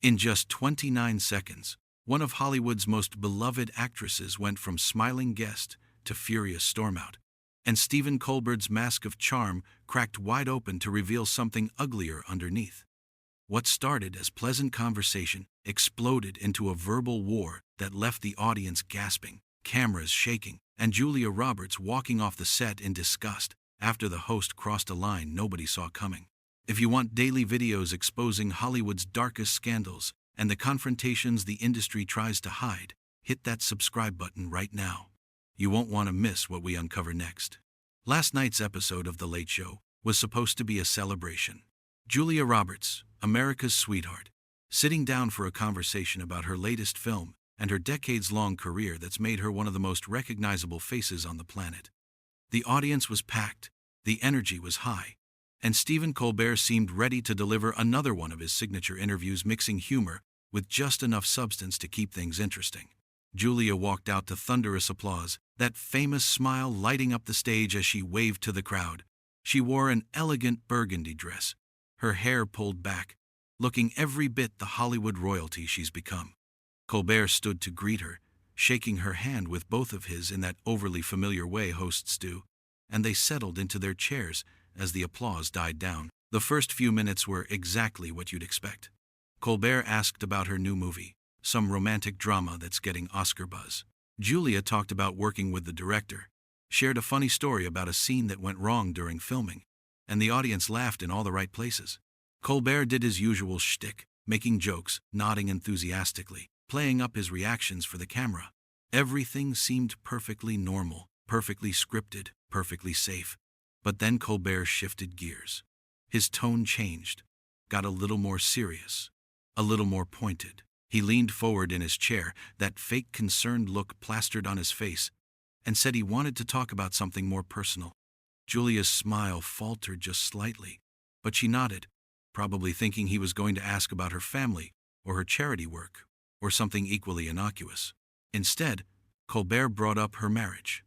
In just 29 seconds, one of Hollywood's most beloved actresses went from smiling guest to furious stormout, and Stephen Colbert's mask of charm cracked wide open to reveal something uglier underneath. What started as pleasant conversation exploded into a verbal war that left the audience gasping, cameras shaking, and Julia Roberts walking off the set in disgust after the host crossed a line nobody saw coming. If you want daily videos exposing Hollywood's darkest scandals and the confrontations the industry tries to hide, hit that subscribe button right now. You won't want to miss what we uncover next. Last night's episode of The Late Show was supposed to be a celebration. Julia Roberts, America's sweetheart, sitting down for a conversation about her latest film and her decades-long career that's made her one of the most recognizable faces on the planet. The audience was packed, the energy was high, and Stephen Colbert seemed ready to deliver another one of his signature interviews, mixing humor with just enough substance to keep things interesting. Julia walked out to thunderous applause, that famous smile lighting up the stage as she waved to the crowd. She wore an elegant burgundy dress, her hair pulled back, looking every bit the Hollywood royalty she's become. Colbert stood to greet her, shaking her hand with both of his in that overly familiar way hosts do, and they settled into their chairs as the applause died down. The first few minutes were exactly what you'd expect. Colbert asked about her new movie, some romantic drama that's getting Oscar buzz. Julia talked about working with the director, shared a funny story about a scene that went wrong during filming, and the audience laughed in all the right places. Colbert did his usual shtick, making jokes, nodding enthusiastically, playing up his reactions for the camera. Everything seemed perfectly normal, perfectly scripted, perfectly safe. But then Colbert shifted gears. His tone changed, got a little more serious, a little more pointed. He leaned forward in his chair, that fake concerned look plastered on his face, and said he wanted to talk about something more personal. Julia's smile faltered just slightly, but she nodded, probably thinking he was going to ask about her family, or her charity work, or something equally innocuous. Instead, Colbert brought up her marriage.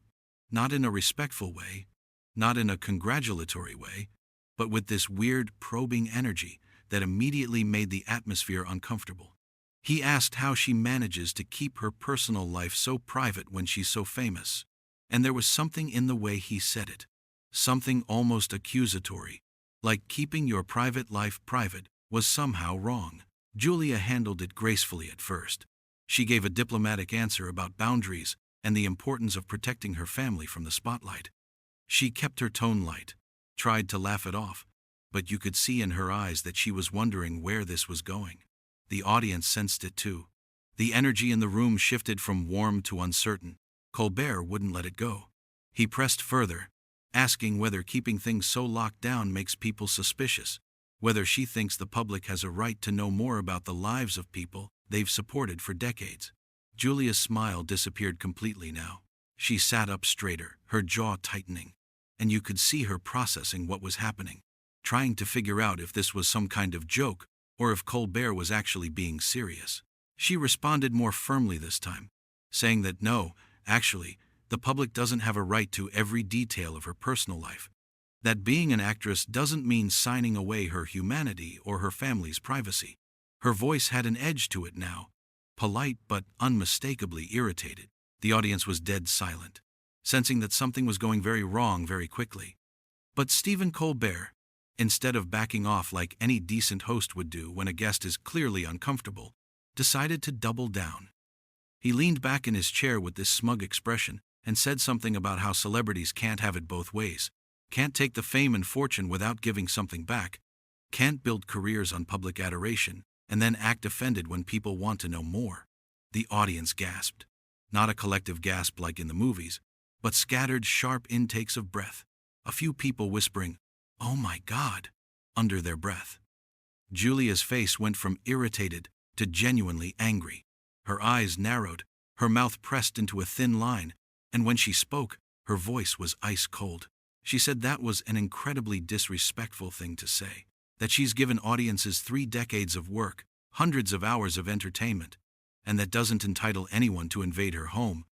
Not in a respectful way, not in a congratulatory way, but with this weird, probing energy that immediately made the atmosphere uncomfortable. He asked how she manages to keep her personal life so private when she's so famous, and there was something in the way he said it, something almost accusatory, like keeping your private life private was somehow wrong. Julia handled it gracefully at first. She gave a diplomatic answer about boundaries and the importance of protecting her family from the spotlight. She kept her tone light, tried to laugh it off, but you could see in her eyes that she was wondering where this was going. The audience sensed it too. The energy in the room shifted from warm to uncertain. Colbert wouldn't let it go. He pressed further, asking whether keeping things so locked down makes people suspicious, whether she thinks the public has a right to know more about the lives of people they've supported for decades. Julia's smile disappeared completely now. She sat up straighter, her jaw tightening, and you could see her processing what was happening, trying to figure out if this was some kind of joke or if Colbert was actually being serious. She responded more firmly this time, saying that no, actually, the public doesn't have a right to every detail of her personal life. That being an actress doesn't mean signing away her humanity or her family's privacy. Her voice had an edge to it now, polite but unmistakably irritated. The audience was dead silent, sensing that something was going very wrong very quickly. But Stephen Colbert, instead of backing off like any decent host would do when a guest is clearly uncomfortable, decided to double down. He leaned back in his chair with this smug expression and said something about how celebrities can't have it both ways, can't take the fame and fortune without giving something back, can't build careers on public adoration, and then act offended when people want to know more. The audience gasped. Not a collective gasp like in the movies, but scattered, sharp intakes of breath. A few people whispering, "Oh my God," under their breath. Julia's face went from irritated to genuinely angry. Her eyes narrowed, her mouth pressed into a thin line, and when she spoke, her voice was ice cold. She said that was an incredibly disrespectful thing to say, that she's given audiences 3 decades of work, hundreds of hours of entertainment, and that doesn't entitle anyone to invade her home,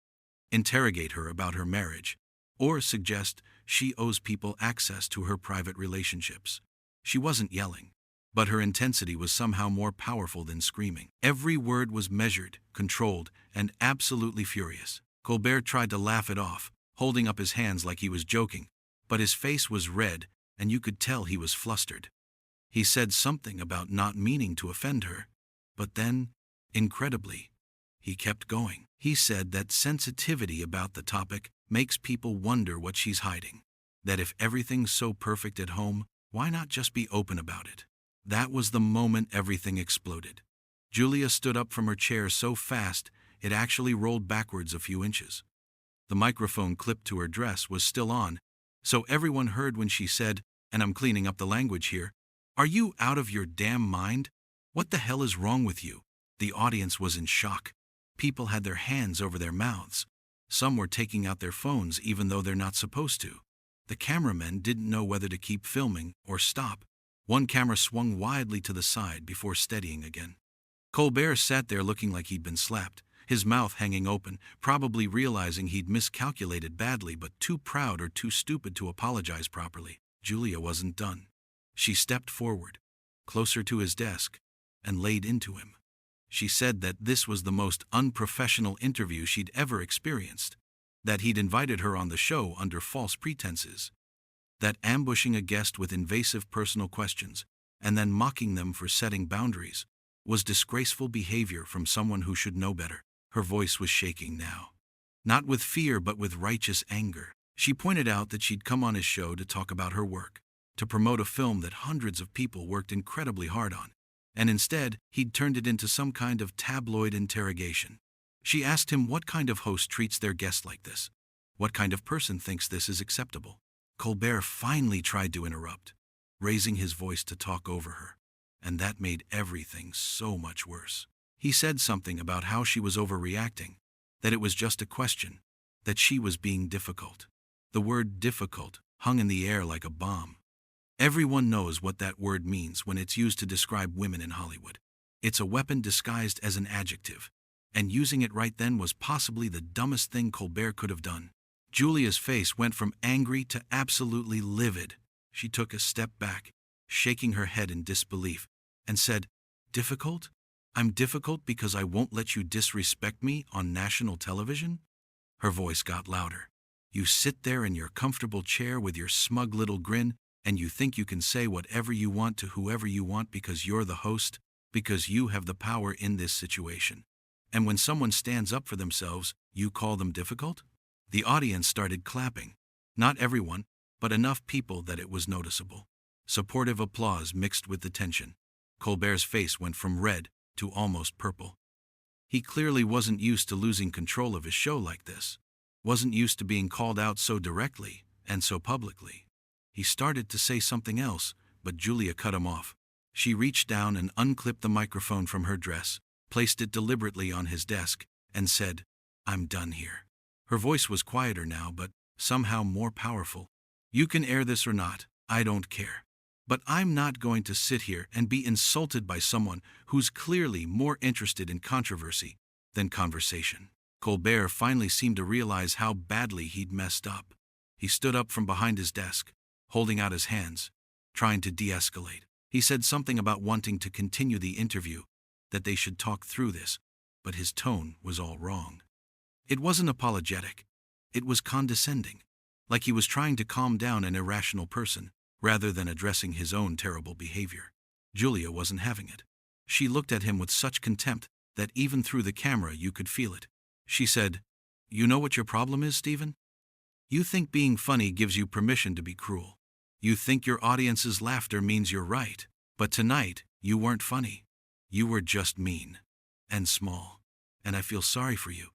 interrogate her about her marriage, or suggest she owes people access to her private relationships. She wasn't yelling. but her intensity was somehow more powerful than screaming. Every word was measured, controlled, and absolutely furious. Colbert tried to laugh it off, holding up his hands like he was joking, but his face was red, and you could tell he was flustered. He said something about not meaning to offend her, but then, incredibly, he kept going. He said that sensitivity about the topic makes people wonder what she's hiding. That if everything's so perfect at home, why not just be open about it? That was the moment everything exploded. Julia stood up from her chair so fast, it actually rolled backwards a few inches. The microphone clipped to her dress was still on, so everyone heard when she said, and I'm cleaning up the language here, "Are you out of your damn mind? What the hell is wrong with you?" The audience was in shock. People had their hands over their mouths. Some were taking out their phones even though they're not supposed to. The cameramen didn't know whether to keep filming or stop. One camera swung wildly to the side before steadying again. Colbert sat there looking like he'd been slapped, his mouth hanging open, probably realizing he'd miscalculated badly but too proud or too stupid to apologize properly. Julia wasn't done. She stepped forward, closer to his desk, and laid into him. She said that this was the most unprofessional interview she'd ever experienced, that he'd invited her on the show under false pretenses, that ambushing a guest with invasive personal questions and then mocking them for setting boundaries was disgraceful behavior from someone who should know better. Her voice was shaking now, not with fear but with righteous anger. She pointed out that she'd come on his show to talk about her work, to promote a film that hundreds of people worked incredibly hard on, and instead, he'd turned it into some kind of tabloid interrogation. She asked him what kind of host treats their guest like this. What kind of person thinks this is acceptable? Colbert finally tried to interrupt, raising his voice to talk over her, and that made everything so much worse. He said something about how she was overreacting, that it was just a question, that she was being difficult. The word difficult hung in the air like a bomb. Everyone knows what that word means when it's used to describe women in Hollywood. It's a weapon disguised as an adjective, and using it right then was possibly the dumbest thing Colbert could have done. Julia's face went from angry to absolutely livid. She took a step back, shaking her head in disbelief, and said, "Difficult? I'm difficult because I won't let you disrespect me on national television?" Her voice got louder. "You sit there in your comfortable chair with your smug little grin, and you think you can say whatever you want to whoever you want because you're the host, because you have the power in this situation. And when someone stands up for themselves, you call them difficult?" The audience started clapping. Not everyone, but enough people that it was noticeable. Supportive applause mixed with the tension. Colbert's face went from red to almost purple. He clearly wasn't used to losing control of his show like this. Wasn't used to being called out so directly and so publicly. He started to say something else, but Julia cut him off. She reached down and unclipped the microphone from her dress, placed it deliberately on his desk, and said, "I'm done here." Her voice was quieter now, but somehow more powerful. "You can air this or not, I don't care. But I'm not going to sit here and be insulted by someone who's clearly more interested in controversy than conversation." Colbert finally seemed to realize how badly he'd messed up. He stood up from behind his desk, holding out his hands, trying to de-escalate. He said something about wanting to continue the interview, that they should talk through this, but his tone was all wrong. It wasn't apologetic. It was condescending, like he was trying to calm down an irrational person, rather than addressing his own terrible behavior. Julia wasn't having it. She looked at him with such contempt that even through the camera you could feel it. She said, "You know what your problem is, Stephen? You think being funny gives you permission to be cruel. You think your audience's laughter means you're right. But tonight, you weren't funny. You were just mean. And small. And I feel sorry for you."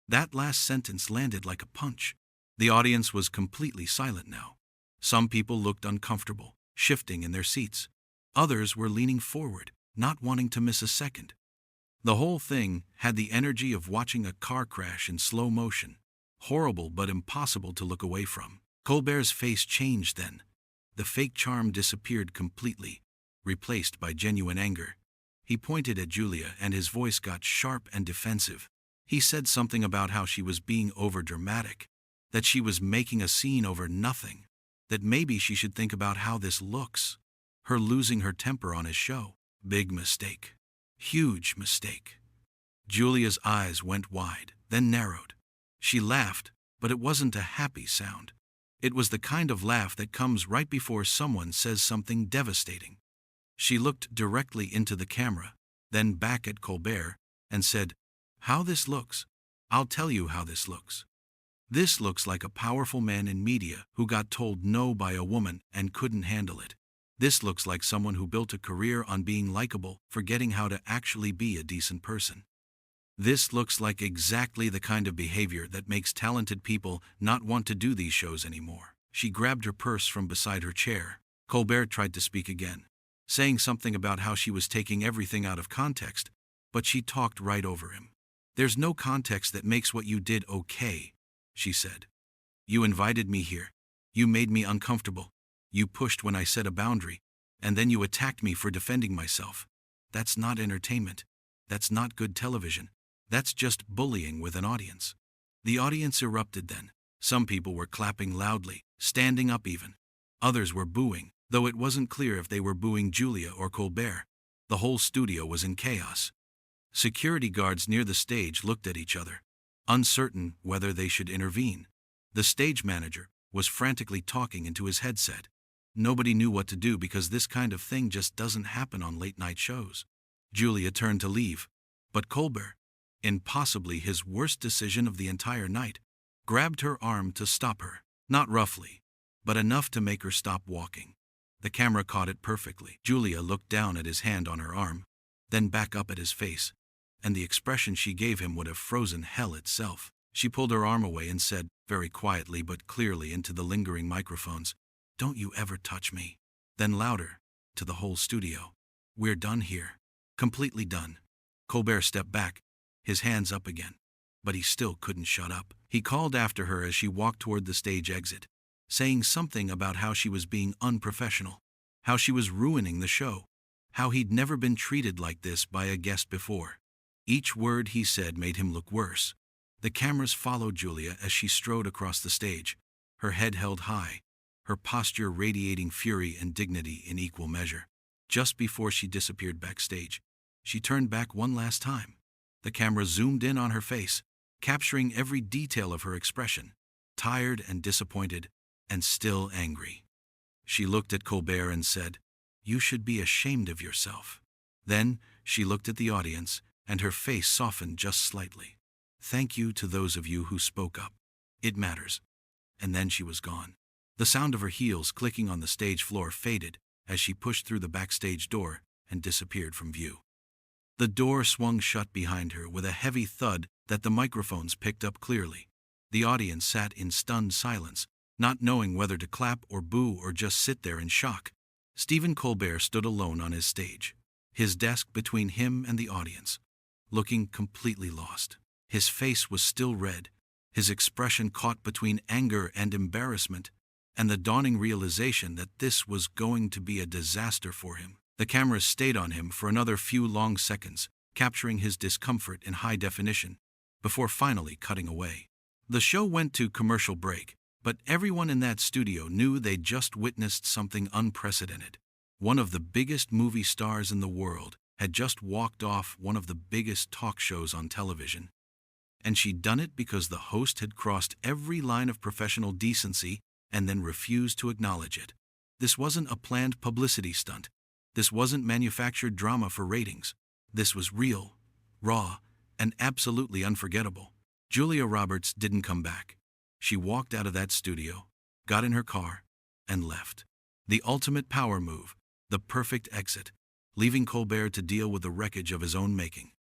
That last sentence landed like a punch. The audience was completely silent now. Some people looked uncomfortable, shifting in their seats. Others were leaning forward, not wanting to miss a second. The whole thing had the energy of watching a car crash in slow motion. Horrible but impossible to look away from. Colbert's face changed then. The fake charm disappeared completely, replaced by genuine anger. He pointed at Julia and his voice got sharp and defensive. He said something about how she was being overdramatic, that she was making a scene over nothing, that maybe she should think about how this looks. her losing her temper on his show. Big mistake. Huge mistake. Julia's eyes went wide, then narrowed. She laughed, but it wasn't a happy sound. It was the kind of laugh that comes right before someone says something devastating. She looked directly into the camera, then back at Colbert, and said, "How this looks? I'll tell you how this looks. This looks like a powerful man in media who got told no by a woman and couldn't handle it. This looks like someone who built a career on being likable, forgetting how to actually be a decent person. This looks like exactly the kind of behavior that makes talented people not want to do these shows anymore." She grabbed her purse from beside her chair. Colbert tried to speak again, saying something about how she was taking everything out of context, but she talked right over him. "There's no context that makes what you did okay," she said. "You invited me here. You made me uncomfortable. You pushed when I set a boundary, and then you attacked me for defending myself. That's not entertainment. That's not good television. That's just bullying with an audience." The audience erupted then. Some people were clapping loudly, standing up even. Others were booing, though it wasn't clear if they were booing Julia or Colbert. The whole studio was in chaos. Security guards near the stage looked at each other, uncertain whether they should intervene. The stage manager was frantically talking into his headset. Nobody knew what to do because this kind of thing just doesn't happen on late-night shows. Julia turned to leave, but Colbert, in possibly his worst decision of the entire night, grabbed her arm to stop her. Not roughly, but enough to make her stop walking. The camera caught it perfectly. Julia looked down at his hand on her arm, then back up at his face, and the expression she gave him would have frozen hell itself. She pulled her arm away and said, very quietly but clearly into the lingering microphones, "Don't you ever touch me." Then louder, to the whole studio, "We're done here. Completely done." Colbert stepped back, his hands up again, but he still couldn't shut up. He called after her as she walked toward the stage exit, saying something about how she was being unprofessional, how she was ruining the show, how he'd never been treated like this by a guest before. Each word he said made him look worse. The cameras followed Julia as she strode across the stage, her head held high, her posture radiating fury and dignity in equal measure. Just before she disappeared backstage, she turned back one last time. The camera zoomed in on her face, capturing every detail of her expression, tired and disappointed, and still angry. She looked at Colbert and said, "You should be ashamed of yourself." Then she looked at the audience, and her face softened just slightly. "Thank you to those of you who spoke up. It matters." And then she was gone. The sound of her heels clicking on the stage floor faded as she pushed through the backstage door and disappeared from view. The door swung shut behind her with a heavy thud that the microphones picked up clearly. The audience sat in stunned silence, not knowing whether to clap or boo or just sit there in shock. Stephen Colbert stood alone on his stage, his desk between him and the audience, looking completely lost. His face was still red, his expression caught between anger and embarrassment, and the dawning realization that this was going to be a disaster for him. The cameras stayed on him for another few long seconds, capturing his discomfort in high definition, before finally cutting away. The show went to commercial break, but everyone in that studio knew they'd just witnessed something unprecedented. One of the biggest movie stars in the world had just walked off one of the biggest talk shows on television. And she'd done it because the host had crossed every line of professional decency and then refused to acknowledge it. This wasn't a planned publicity stunt. This wasn't manufactured drama for ratings. This was real, raw, and absolutely unforgettable. Julia Roberts didn't come back. She walked out of that studio, got in her car, and left. The ultimate power move, the perfect exit, leaving Colbert to deal with the wreckage of his own making.